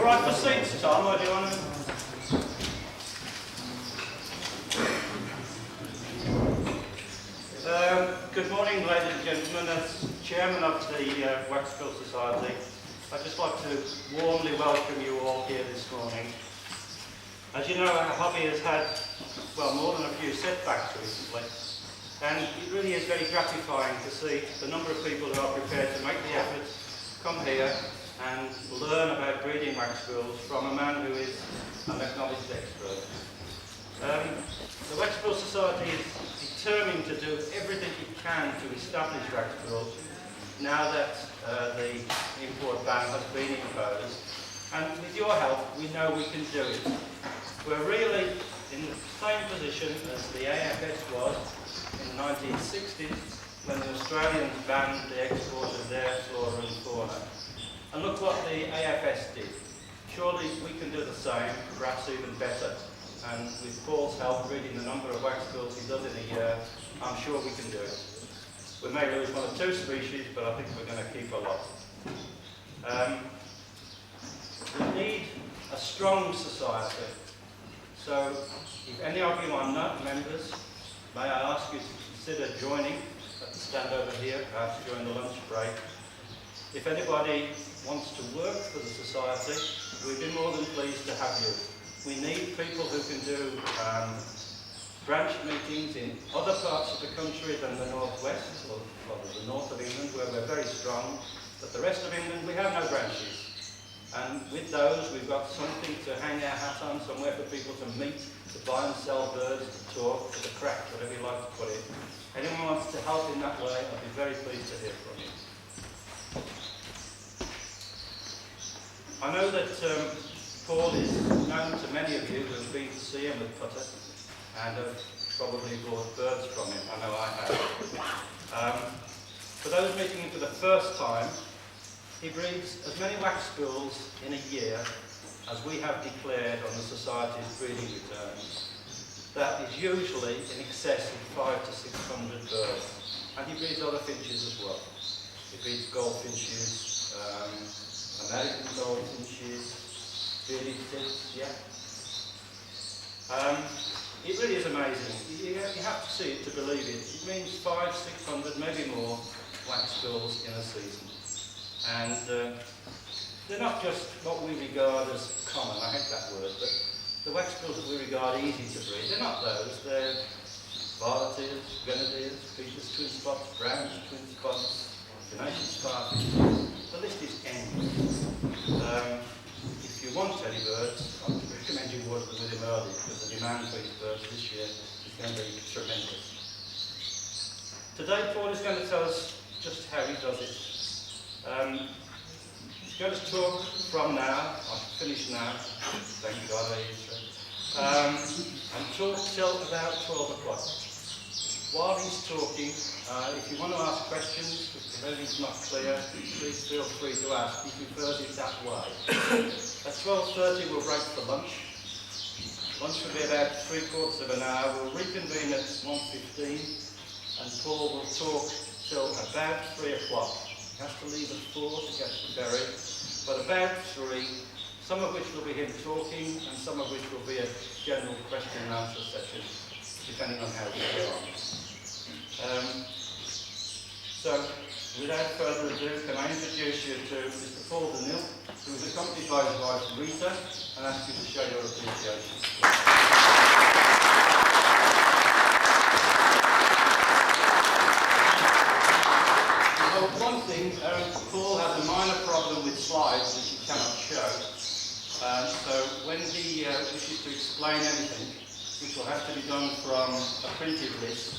right for seats, Tom, or do you want to? Good morning, ladies and gentlemen. As Chairman of the Waxbill Society, I'd just like to warmly welcome you all here this morning. As you know, our hobby has had, well, more than a few setbacks recently, and it really is very gratifying to see the number of people who are prepared to make the effort, come here and learn about breeding waxbills from a man who is an acknowledged expert. The Waxbill Society is determined to do everything it can to establish waxbills now that the import ban has been imposed, and with your help we know we can do it. We're really in the same position as the AFS was in the 1960s when the Australians banned the export of their flora and fauna. And look what the AFS did. Surely we can do the same, perhaps even better. And with Paul's help, reading the number of waxbills he does in a year, I'm sure we can do it. We may lose one or two species, but I think we're going to keep a lot. We need a strong society. So, if any of you are not members, may I ask you to consider joining at the stand over here, perhaps during the lunch break. If anybody wants to work for the society, we'd be more than pleased to have you. We need people who can do branch meetings in other parts of the country than the northwest, or the north of England, where we're very strong, but the rest of England we have no branches. And with those we've got something to hang our hat on, somewhere for people to meet, to buy and sell birds, to talk, to the crack, whatever you like to put it. Anyone wants to help in that way, I'd be very pleased to hear from you. I know that Paul is known to many of you who have been to see him with Putter and have probably bought birds from him. I know I have. For those meeting him for the first time, he breeds as many waxbills in a year as we have declared on the Society's breeding returns. That is usually in excess of 500 to 600 birds. And he breeds other finches as well. He breeds goldfinches, American goldfinches, bearded tits, yeah. It really is amazing. You have to see it to believe it. It means 500, 600, maybe more waxbills in a season. And they're not just what we regard as common, I hate that word, but the waxbills that we regard easy to breed, they're not those. They're violet-ears, grenadiers, Peter's twin spots, Brown's twin spots, Venetian starfishes. The list is endless. If you want teddy birds, I would recommend you order them with him early, because the demand for these birds this year is going to be tremendous. Today Paul is going to tell us just how he does it. He's going to talk from now, I'll finish now, thank God I used to, and talk till about 12 o'clock. While he's talking, if you want to ask questions, if anything's not clear, please feel free to ask. He prefers it that way. At 12:30 we'll break for lunch. Lunch will be about 3/4 of an hour. We'll reconvene at 1:15 and Paul will talk till about 3 o'clock. He has to leave at 4 to get to Bury, but about 3, some of which will be him talking and some of which will be a general question and answer session, depending on how we get on. So, without further ado, can I introduce you to Mr. Paul Denil, who is accompanied by his wife Rita, and ask you to show your appreciation. Well, one thing, Paul has a minor problem with slides which he cannot show. So when he wishes to explain anything, which will have to be done from a printed list,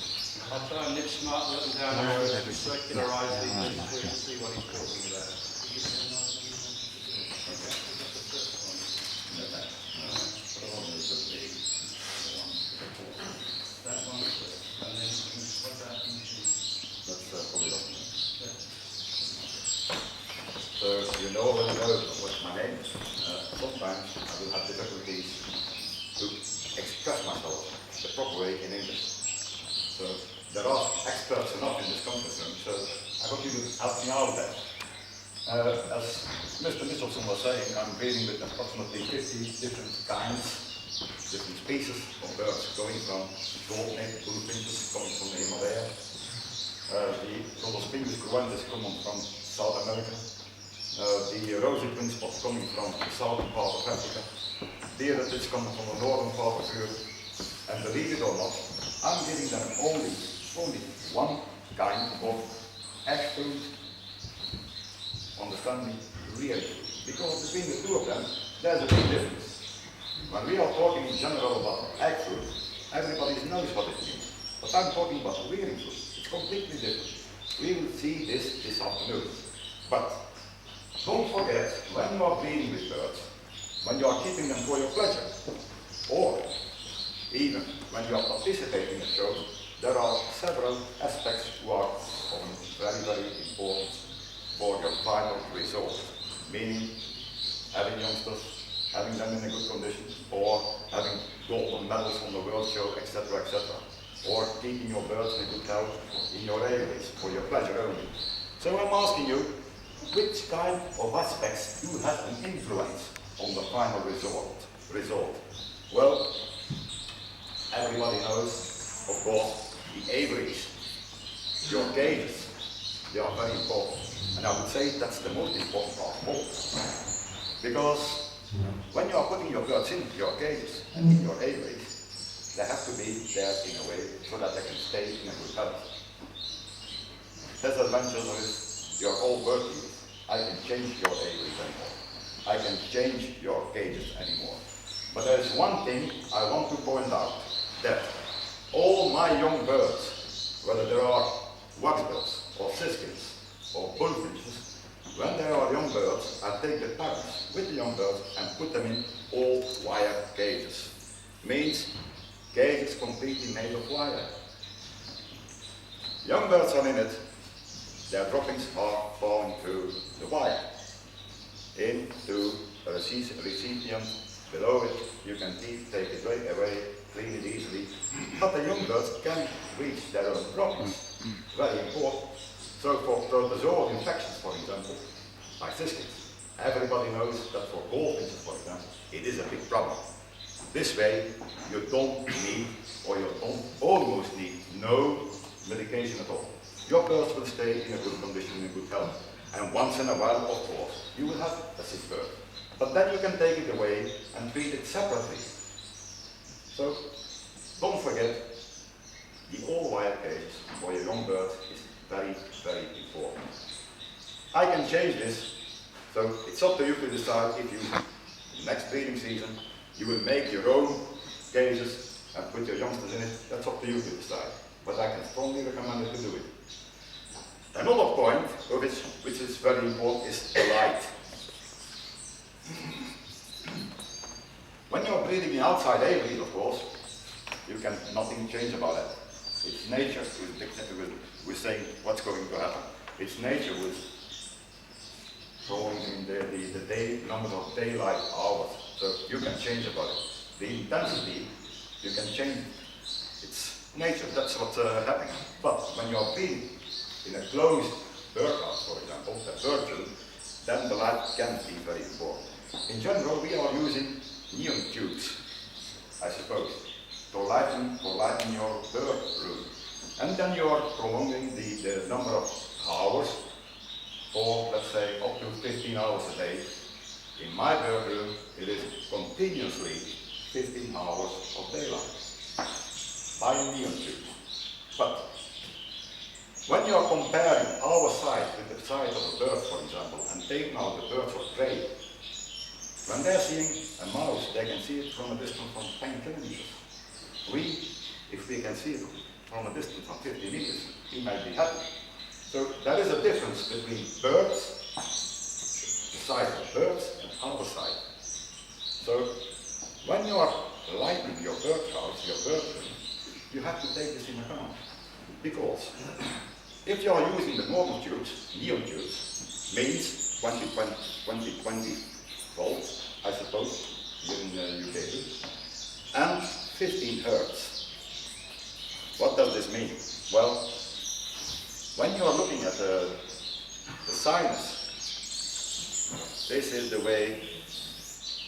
I'll try and nip smartly up and down the road and circularise these lists so you can see what he's talking about. That one, and then what that That's probably not. So you know already know what my name is. Sometimes I will have difficulties to express myself the proper way in English. So there are experts enough in this conference room, so I hope you will help me out there. As Mr. Mitchelson was saying, I'm breeding with approximately 50 different kinds, different species of birds, going from gold-nated bullfinches coming from the Himalaya, the Rhodospingus cruentus coming from South America, the rosy twin spot coming from the southern part of Africa, deer that is coming from the northern part of Europe, and believe it or not, I'm giving them only one kind of egg food. Understand me really, because between the two of them, there's a big difference. When we are talking in general about egg food, everybody knows what it means. But I'm talking about rearing food. It's completely different. We will see this afternoon. But don't forget, when you are breeding with birds, when you are keeping them for your pleasure, or even when you are participating in a show, there are several aspects who are very, very important for your final result, meaning having youngsters, having them in a good condition, or having golden medals on the world show, etc., etc., or keeping your birds in a good health in your areas for your pleasure only. So I'm asking you, which kind of aspects do have an influence on the final result? Well, everybody knows, of course, the aviaries, your cages, they are very important. And I would say that's the most important part of all. Because when you are putting your birds in your cages and in your aviaries, they have to be there in a way so that they can stay in a good health. Disadvantage is your old bird keepers. I can change your aviaries anymore. I can change your cages anymore. But there is one thing I want to point out, that all my young birds, whether there are waxbills or siskins, or bullfinches, when they are young birds, I take the parents with the young birds and put them in all wire cages. Means cages completely made of wire. Young birds are in it, their droppings are falling through the wire into a recipient. Below it, you can take it away, clean it easily. But the young birds can reach their own droppings. Very important. So for protozoal infections, for example, by siskins, everybody knows that for goldfinches, for example, it is a big problem. This way, you don't need, or you don't almost need, no medication at all. Your birds will stay in a good condition, in a good health. And once in a while, of course, you will have a sick bird. But then you can take it away and treat it separately. So, don't forget, the all-wire cage for your young birds is very, very important. I can change this, so it's up to you to decide if you, next breeding season, you will make your own cages and put your youngsters in it. That's up to you to decide. But I can strongly recommend you to do it. Another point, which is very important, is the light. When you're breeding in outside aviary, of course, you can nothing change about that. It's nature who is saying what's going to happen. It's nature who is throwing in the day numbers of daylight hours. So you can change about it. The intensity, you can change. It's nature, that's what's happening. But when you're breeding in a closed birdhouse, for example, a bird room, then the light can be very important. In general, we are using neon tubes, I suppose, to lighten your bird room. And then you are prolonging the number of hours for, let's say, up to 15 hours a day. In my bird room, it is continuously 15 hours of daylight by neon tubes. But when you are comparing our size with the size of a bird, for example, and take now the birds of prey, when they're seeing a mouse, they can see it from a distance of 10 kilometers. If we can see it from a distance of 50 meters, we might be happy. So there is a difference between birds, the size of birds, and our size. So when you are lighting your bird house, your bird room, you have to take this in account. Because if you are using the normal tubes, neon tubes, means 20 volts, I suppose, here in the UK, and 15 hertz. What does this mean? Well, when you are looking at the sinus this is the way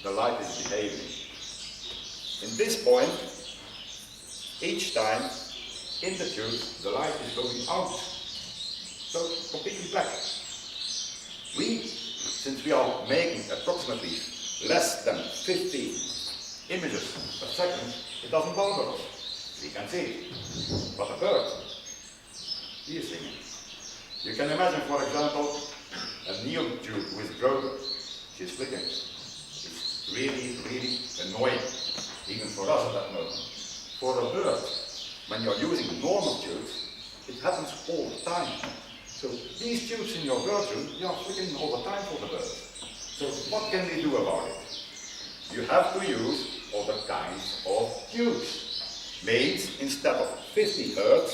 the light is behaving. In this point, each time in the tube, the light is going out. So completely black. Since we are making approximately less than 50 images per second, it doesn't bother us. We can see it. But a bird, he is singing. You can imagine, for example, a neon tube with broken. She's flickering. It's really, really annoying, even for us at that moment. For a bird, when you're using normal tubes, it happens all the time. So these tubes in your bird room, you are flickering all the time for the bird. So what can we do about it? You have to use other kinds of tubes. Means instead of 50 Hertz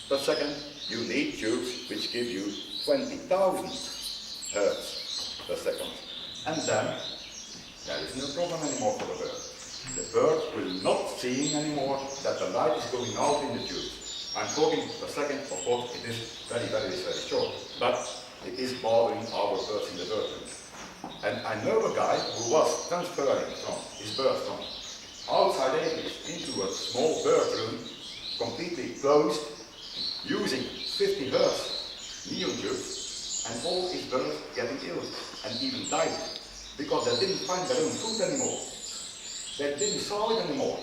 per second, you need tubes which give you 20,000 Hertz per second. And then there is no problem anymore for the bird. The bird will not see anymore that the light is going out in the tube. I'm talking per second, of course it is very short, but it is bothering our birds in the bird room. And I know a guy who was transferring from his bird from outside English into a small bird room, completely closed, using 50 Hertz neon tubes, and all his birds getting ill and even dying because they didn't find their own food anymore. They didn't saw it anymore.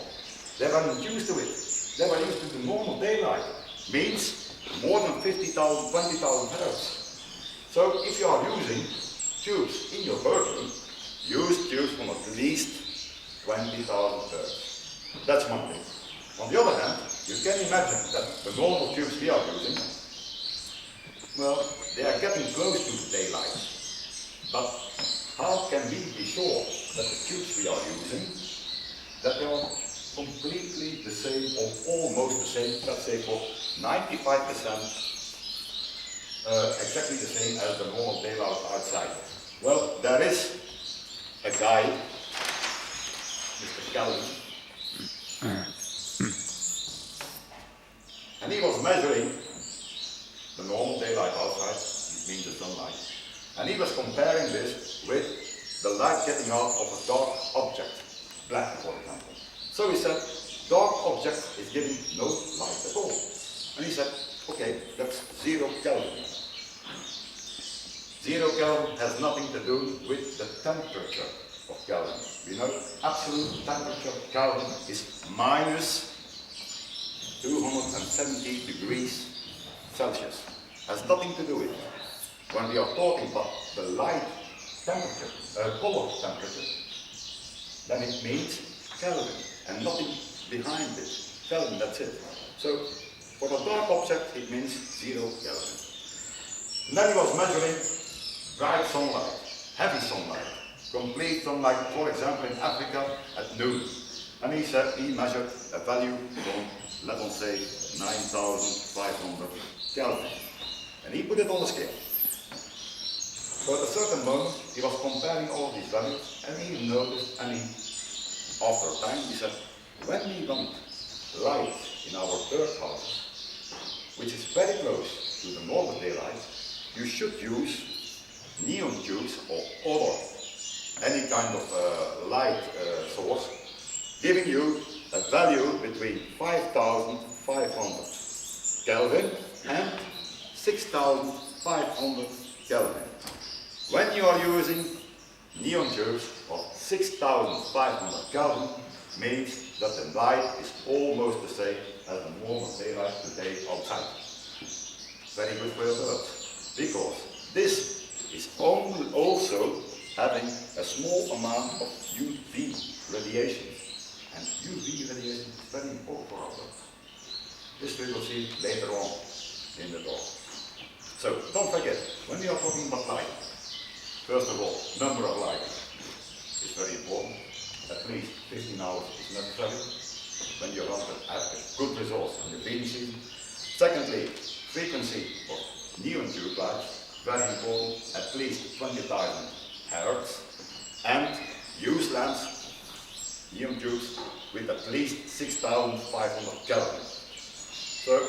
They weren't used to it. They were used to the normal daylight. Means more than 50,000, 20,000 Hertz. So if you are using tubes in your bird room, use tubes from at least 20,000 Hertz. That's one thing. On the other hand, you can imagine that the normal tubes we are using, well, they are getting close to the daylight. But how can we be sure that the tubes we are using, that they are completely the same or almost the same, let's say for 95%, exactly the same as the normal daylight outside? Well, there is a guy, Mr. Kelvin, and he was measuring the normal daylight outside, it means the sunlight, and he was comparing this with the light getting out of a dark object, black for example. So he said, dark object is giving no light at all. And he said, okay, that's 0 Kelvin. 0 Kelvin has nothing to do with the temperature of Kelvin. We know absolute temperature of Kelvin is minus 270 degrees Celsius. Has nothing to do with it. When we are talking about the light temperature, color temperature, then it means Kelvin and nothing behind it. Kelvin, that's it. So for a dark object it means 0 Kelvin. And then he was measuring bright sunlight, heavy sunlight, complete sunlight, for example in Africa at noon. And he said he measured a value from, let us say, 9,500 Kelvin. And he put it on the scale. So at a certain moment he was comparing all these values and he noticed, and after a time he said, when we want light in our birdhouses, which is very close to the normal daylight, you should use neon tubes or other, any kind of light source, giving you a value between 5,500 Kelvin and 6,500 Kelvin. When you are using neon tubes of 6,500 Kelvin, means that the light is almost the same as the normal daylight today outside. Very good for your birds, because this is only also having a small amount of UV radiation. And UV radiation is very important for our birds. This we will see later on in the talk. So don't forget, when we are talking about light, first of all, number of light is very important. At least 15 hours is necessary when you want to have a good resource in the breeding season. Secondly, frequency of neon tube lights, very important, at least 20,000 Hertz. And use lamps, neon tubes, with at least 6,500 Kelvin. So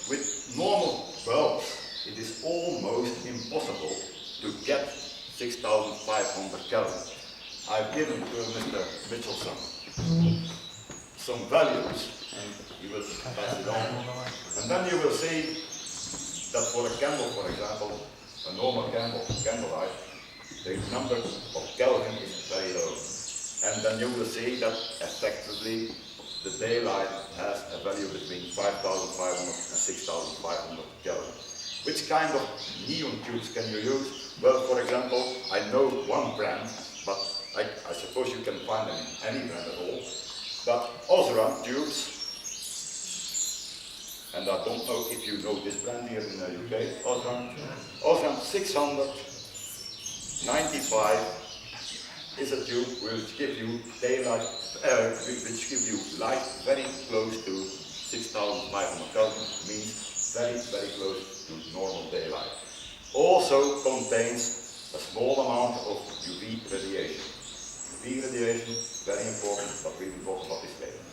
with normal bulbs, it is almost impossible to get 6,500 Kelvin. I've given to Mr. Mitchelson some values, and he will pass it on. And then you will see that for a candle, for example, a normal candlelight, the number of Kelvin is very low. And then you will see that effectively the daylight has a value between 5,500 and 6,500 Kelvin. Which kind of neon tubes can you use? Well, for example, I know one brand, but I suppose you can find them in any brand at all. But Osram tubes, and I don't know if you know this brand here in the UK, Osram 695 is a tube which gives you daylight, which gives you light very close to 6,500 Kelvin, means very, very close to normal daylight. Also contains a small amount of UV radiation. UV radiation, very important, but we will talk about this later.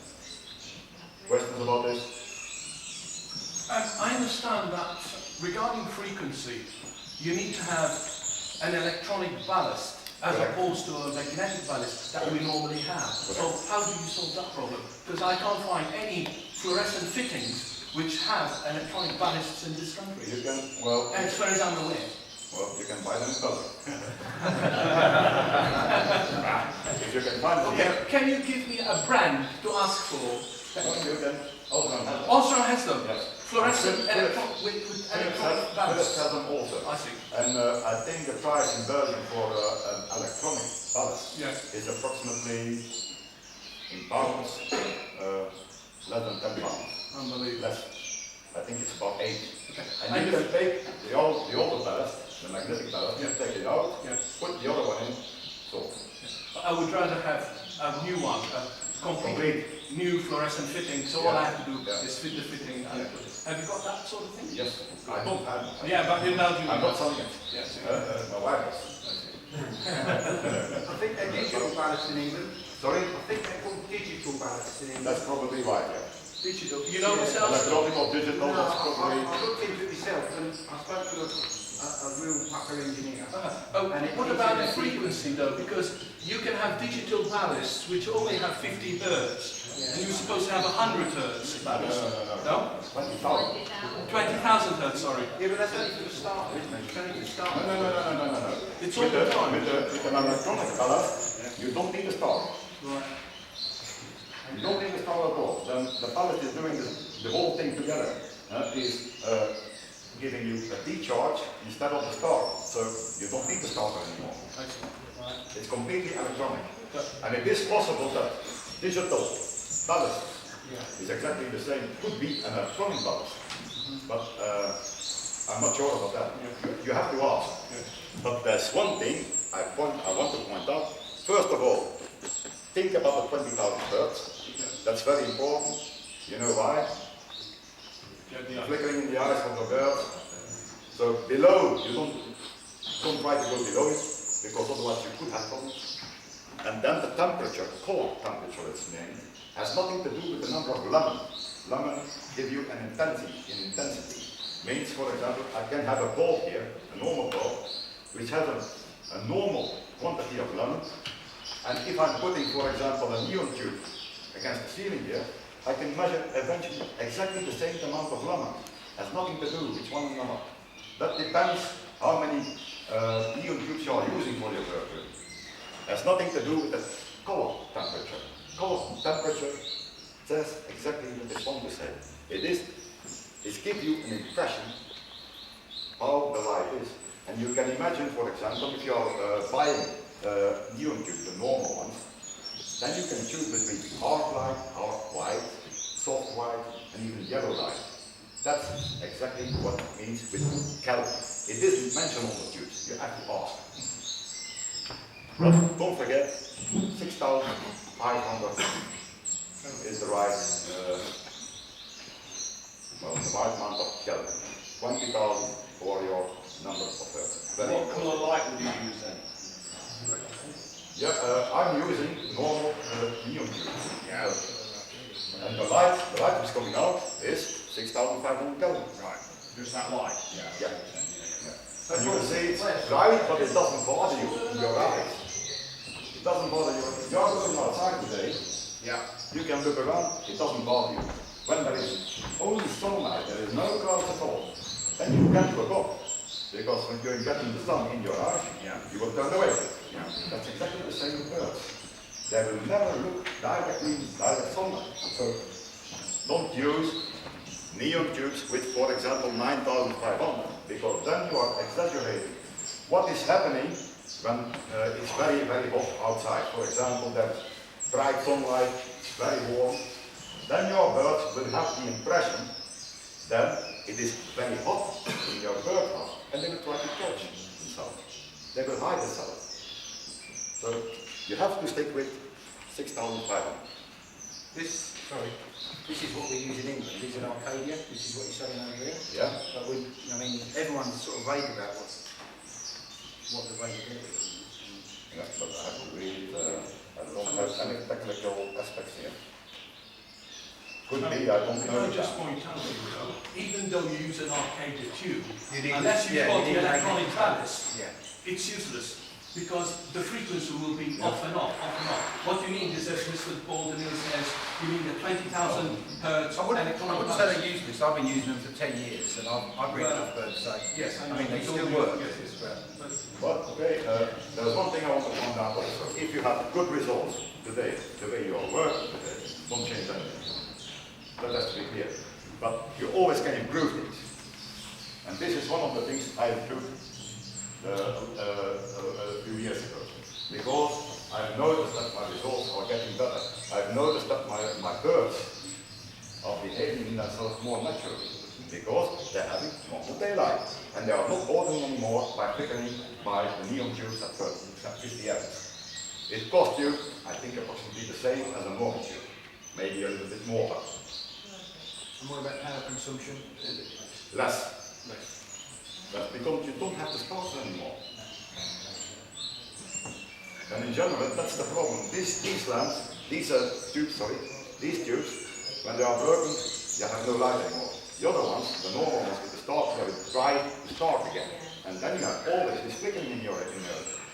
Questions about this? I understand that regarding frequency, you need to have an electronic ballast as Correct. opposed to a magnetic ballast that we normally have. So how do you solve that problem? Because I can't find any fluorescent fittings which have electronic ballasts in this country. You can, well, As far as I'm aware. you can buy them in color. If you can find them Okay, here, can you give me a brand to ask for? you can Osram has them. Osram has them. Yes. Fluorescent Philips with Philips electronic has ballasts. them also. I see. And I think the price in Belgium for an electronic ballast Yes. is approximately, in pounds, less than 10 pounds. Unbelievable. Less. I think it's about 8. Okay. And you can take the older ballast, the magnetic ballast, Yeah. take it out, Yeah. put the other one in, so I would rather have a new one, a complete new fluorescent fitting, so all I have to do Yeah. is fit the fitting and put it. Have you got that sort of thing? yes, I don't have it. Yeah, but in Belgium. I'm not selling it. Yes. My wife is. I think they're digital ballasts in England. Sorry? I think they're called digital ballasts in England. That's probably right, yeah. Digital. You know what else? Electronic or digital, No, that's probably... I looked into it myself and I spoke to a real pucker engineer. And it What is about in the a- frequency though? Because you can have digital ballasts which only have 50 hertz, and you're supposed to have 100 hertz ballast. No? 20,000. 20,000 hertz, sorry. Yeah, but that's only for the start, isn't it? It's only for the start. No. It's all the time. With an electronic ballast, you don't need a star. Right. You don't need a star at all. Then the ballast is doing the whole thing together. Is giving you a D-charge instead of the star. So you don't need the starter anymore. It's completely electronic. And it is possible that digital ballast is exactly the same. It could be an electronic ballast. But I'm not sure about that. You have to ask. But there's one thing I want to point out. First of all, think about the 20,000 hertz. That's very important. You know why? Flickering in the eyes of the bird. So below, you don't try to go below it, because otherwise you could have problems. And then the temperature, core temperature it's named, has nothing to do with the number of lumens. Lumens give you an intensity. Means, for example, I can have a bulb here, a normal bulb, which has a normal quantity of lumens. And if I'm putting, for example, a neon tube against the ceiling here, I can measure eventually exactly the same amount of lumens. Has nothing to do with one another. That depends how many neon tubes you are using for your burger. Has nothing to do with the color temperature. Color temperature says exactly what it's want to say. It gives you an impression how the light is. And you can imagine, for example, if you are buying neon tubes, the normal ones, then you can choose between hard light, hard white, soft white, and even yellow light. That's exactly what it means with Kelvin. It isn't mentioned on the tubes, you have to ask. But don't forget, 6,500 is the right, the right amount of Kelvin. 20,000 for your number of hertz. What colour light would you use then? Yeah, I'm using normal neon tubes. Yeah. And the light that's coming out is 6,500 Kelvin. Right. Just that light? Yeah. And you will see it's bright, but it doesn't bother you in your eyes. It doesn't bother you. You're looking outside today, Yeah. you can look around, it doesn't bother you. When there is only sunlight, there is no clouds at all, then you can't look up. Because when you're getting the sun in your eyes, you will turn away. That's exactly the same with birds. They will never look directly in direct sunlight. So don't use neon tubes with, for example, 9,500, because then you are exaggerating. What is happening when it's very, very hot outside? For example, there's bright sunlight, it's very warm. Then your birds will have the impression that it is very hot in your birdhouse, and they will try to catch themselves. They will hide themselves. So you have to stick with 6,500. This is what we use in England. These are Arcadia. This is what you're saying over here. Yeah. But I mean, everyone's sort of vague about what the availability is. Yeah, but I have to read, I don't have any technical aspects here. Could be, I don't Can know. I just point out, even though you use an Arcadia tube, You need unless the- you've yeah, got you the need electronic magnetic ballast, Yeah. it's useless because the frequency will be off and off, off and off. What you need is, as Mr. Baldwin says, you need a 20,000 hertz I wouldn't electronic say ballast. they use this. I've been using them for 10 years, and I've read enough birds to say. Yes, I mean, they it's still all work. yes, yes, but But, okay, there's one thing I want to point out also. If you have good results today, the way you are working today, don't change anything. That has to be clear. But you always can improve things. And this is one of the things I improved a few years ago. Because I've noticed that my results are getting better. I've noticed that my birds are behaving themselves more naturally. Because they're having normal daylight. And they are not bothering anymore by flickering by the neon tubes at 50 amps. It costs you, I think, approximately the same as a normal tube. Maybe a little bit more, but And what about power consumption? less. But because you don't have the sparks anymore. And in general, that's the problem. These lamps, these tubes, when they are broken, you have no light anymore. The other ones, the normal ones with the start, they will try to start again. And then you have always this flickering in your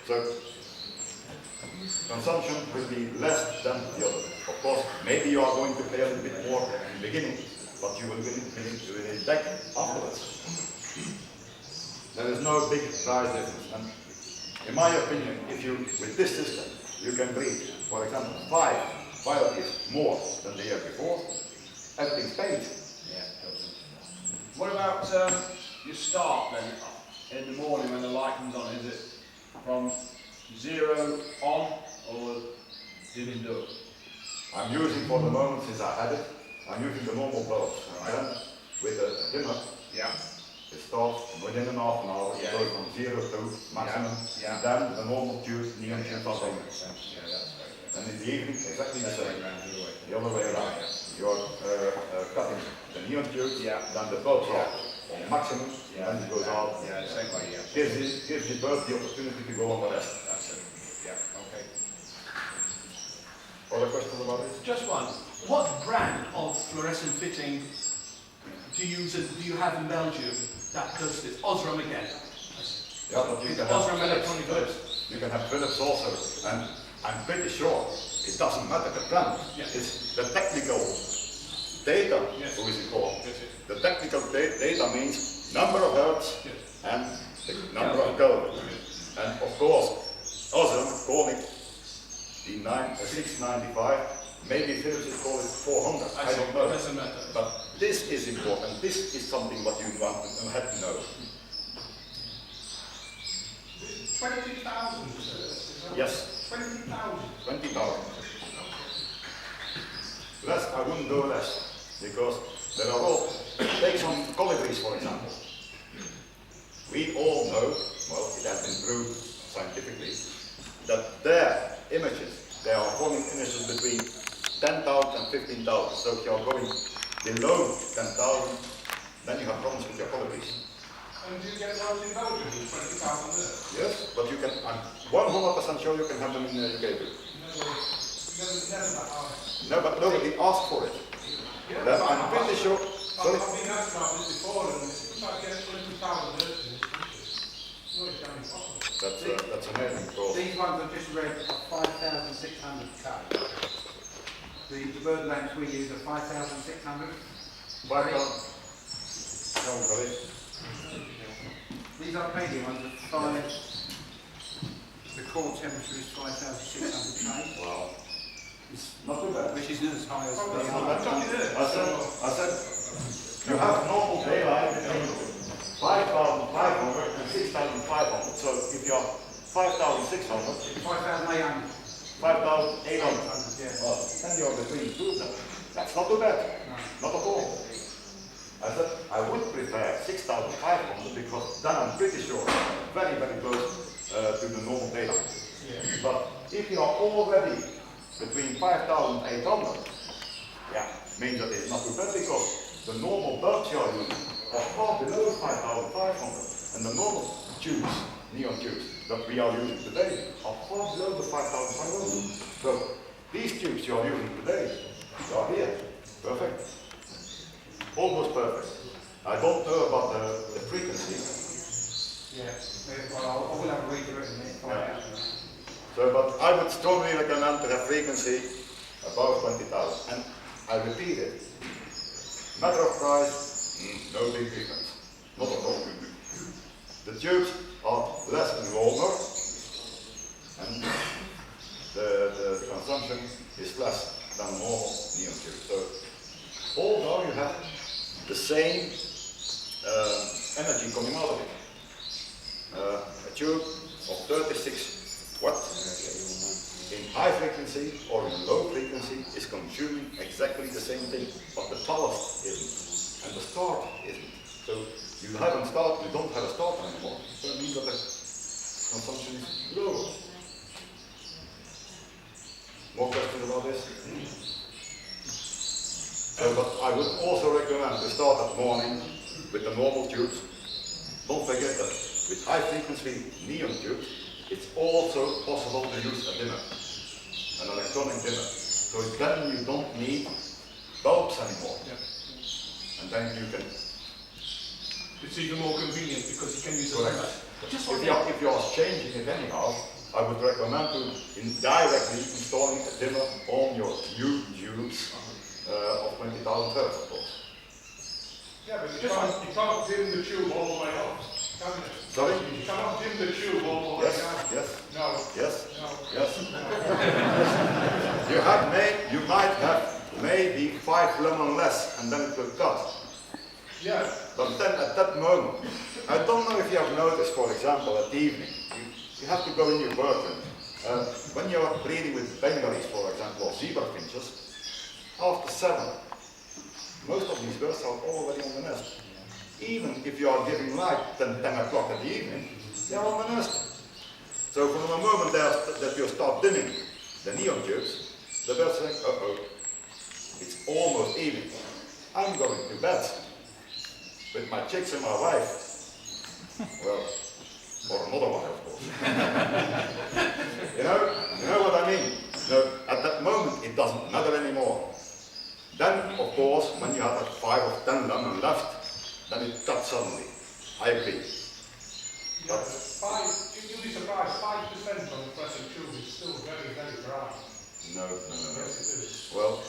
so consumption will be less than the other. Of course, maybe you are going to pay a little bit more in the beginning, but you will win it back afterwards. There is no big price difference. And in my opinion, if you, with this system, you can breed, for example, 5 varieties more than the year before, everything's paid. What about your start then? In the morning when the light comes on, is it from 0 on or dim and dusk? I'm using for the moment, since I had it, I'm using the normal bulb. Right. Then, with a dimmer, Yeah. it starts within an half an hour, it Yeah. goes from 0 to maximum. Yeah. And then the normal tube, neon tube, are on. Yeah, that's right. And in the evening, exactly the That's right same. round the other way. The other way around. You're cutting the neon tube, Yeah. then the bulbs Yeah. are on maximum, Yeah. and then it goes out. Yeah, the same way, yeah. Gives the bird the opportunity to go on the rest. That's it. Yeah, okay. Other questions about this? just one. What brand of fluorescent fitting do you have in Belgium that does this? Osram again. Yeah, but you can Osram have electronic Philips. You can have Philips also, and I'm pretty sure it doesn't matter the brand. Yeah. It's the technical data, Yes. who is it called? Yes, yes. The technical data means number of hertz Yes. and the number of Kelvin. And of course, Osram call it the 695, maybe Philips is called it 400, I don't know. It doesn't matter. But this is important, this is something what you have to know. 20,000. Yes. 20,000. 20,000. Less, I wouldn't go less, because there are all, take some colibris for example. We all know, well, it has been proved scientifically, that their images, they are forming images between 10,000 and 15,000. So if you are going below 10,000, then you have problems with your colibris. And do you get those in Belgium, 20,000 there? Yes, but you can, I'm 100% sure you can have them in the UK. Never that high. No, but nobody asked for it. Yeah, Then but I'm pretty sure. Sorry. I've been asked about this before, and it's like getting 20,000 there. No, it's damn impossible. That's amazing, of course. These ones I've just read are 5,600K. The bird lamps we use are 5,600. 5,000. No, sorry. These Arcadia ones are 5. The core temperature is 5,600K, Wow. It's not too bad. which isn't as high as That's the not bad. other. I said, you have normal daylight between 5,500 and 6,500. So if you are 5,600, 5,800. 5,800. Yeah. Well, then you're between two of them. That's not too bad. Not at all. I said, I would prefer 6,500 because then I'm pretty sure very, very close to the normal daylight. But if you are already between 5,800, yeah, means that it's not too bad because the normal bulbs you are using are far below 5,500 and the normal tubes, neon tubes, that we are using today are far below the 5,500. So these tubes you are using today, they are here, perfect, almost perfect. I don't know about the frequency. Yeah. Well, I will have a read through it in a minute. Find Yeah. out. So, but I would strongly recommend to have frequency above 20,000. And I repeat it, matter of price, no big difference, not at all. The tubes are less and longer, and the consumption is less than normal neon tube. So, although you have the same energy coming out of it, a tube of 36 watts in high frequency or in low frequency is consuming exactly the same thing, but the ballast isn't, and the start isn't. So you haven't started, you don't have a start anymore. So it means that the consumption is lower. More questions about this? But I would also recommend to start at morning with the normal tubes. Don't forget that with high frequency neon tubes, it's also possible to use a dimmer, an electronic dimmer. So then you don't need bulbs anymore. And then you can. It's even more convenient because you can use a Correct. dimmer. Just If you are changing it anyhow, I would recommend to directly installing a dimmer on your new tubes of 20,000 hertz, of course. Yeah, but you can't dim the tube all the way up, can you? Sorry? You cannot dim the tube all the way Yes, down. yes, No, yes, no. yes. You might have maybe 5 lumen less, and then it will cut. Yeah, But then at that moment, I don't know if you have noticed, for example, at evening, you have to go in your workroom. When you are breeding with Bengalis, for example, or zebra finches, after 7, most of these birds are already on the nest. Even if you are giving light 10 o'clock in the evening, they are on the nest. So from the moment that you start dimming the neon tubes, the birds think, uh-oh, it's almost evening. I'm going to bed with my chicks and my wife. Well, or another one, of course. you know what I mean? No, at that moment, it doesn't matter anymore. Then, of course, when you have 5 or 10 lumen left, then it cuts suddenly. I agree. yeah, you'll be surprised, 5% on the present tube is still very, very dry. No. Yes, it is. Well,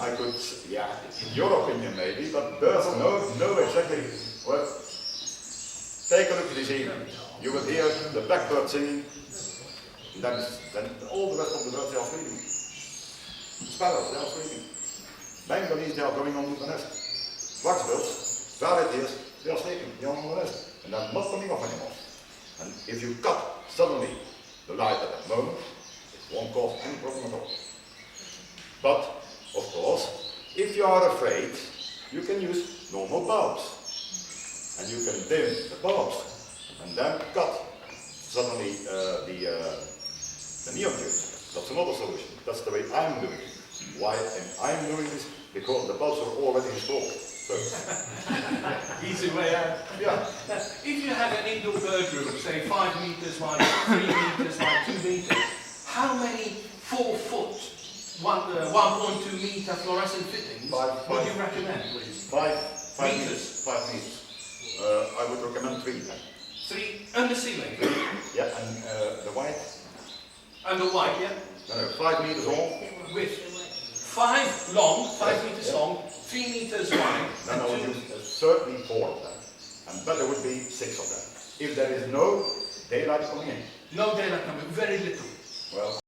I could, yeah, in your opinion maybe, but birds know exactly. Well, take a look at this evening. You will hear the blackbird singing, and then all the rest of the birds, they are sleeping. Sparrows, they are sleeping. Bengalis, they are going on to the nest. Waxbills, varieties, they are sleeping, they are on the nest. And they're not coming off anymore. And if you cut suddenly the light at that moment, it won't cause any problem at all. But, of course, if you are afraid, you can use normal bulbs. And you can dim the bulbs, and then cut suddenly the neon tubes. That's another solution. That's the way I'm doing it. Why am I doing this? Because the bulbs are already installed. So, easy way out. yeah. If you had an indoor bird room, say 5 meters wide, 3 meters wide, 2 meters, how many 4-foot, 1.2 meter fluorescent fittings would you recommend, please? 5 Meters. meters. I would recommend 3 then. 3 under ceiling. Yeah, and the white, Under white, yeah? no, 5 meters long. With 5 long, 5 meters Yeah. long, 3 meters wide, Then I and would 2. use certainly 4 of them. But there would be 6 of them. If there is no daylight coming in, No daylight coming, very little. well,